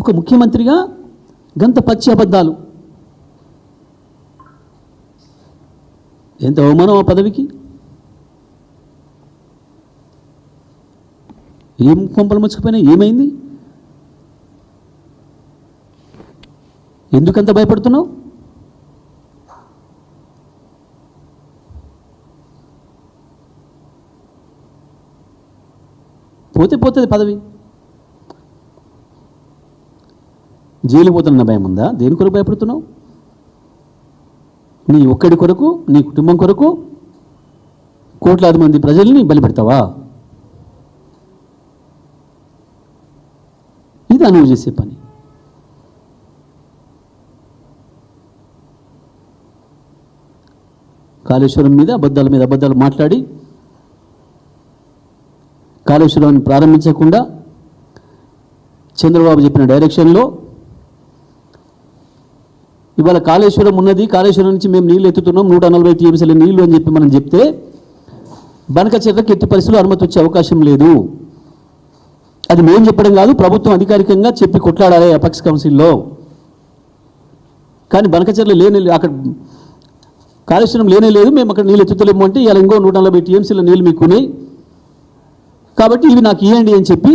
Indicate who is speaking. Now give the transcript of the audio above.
Speaker 1: ఒక ముఖ్యమంత్రిగా గంత పచ్చి అబద్ధాలు, ఎంత అవమానం ఆ పదవికి. ఏం కొంపలు ముచ్చుకుపోయినా, ఏమైంది? ఎందుకంత భయపడుతున్నావు? పోతే పోతుంది పదవి. జైలు పోతున్న భయం ఉందా? దేని కొరకు భయపడుతున్నావు? నీ ఒక్కడి కొరకు, నీ కుటుంబం కొరకు కోట్లాది మంది ప్రజల్ని బలిపెడతావా? ఇది నువ్వు చేసే పని. కాళేశ్వరం మీద అబద్ధాలు మాట్లాడి కాళేశ్వరాన్ని ప్రారంభించకుండా చంద్రబాబు చెప్పిన డైరెక్షన్లో ఇవాళ కాళేశ్వరం ఉన్నది, కాళేశ్వరం నుంచి మేము నీళ్ళు ఎత్తుతున్నాం 140 టీఎంసీల నీళ్లు అని చెప్పి మనం చెప్తే బనకచెర్లకు ఎట్టి పరిస్థితుల్లో అనుమతి వచ్చే అవకాశం లేదు. అది మేము చెప్పడం కాదు, ప్రభుత్వం అధికారికంగా చెప్పి కొట్లాడాలి అపెక్స్ కౌన్సిల్లో. కానీ బనకచెర్ల అక్కడ కాళేశ్వరం లేదు, మేము అక్కడ నీళ్ళు ఎత్తుతలేము అంటే ఇలా ఇంకో 140 టీఎంసీల నీళ్ళు మీకున్నాయి కాబట్టి ఇవి నాకు ఇవ్వండి అని చెప్పి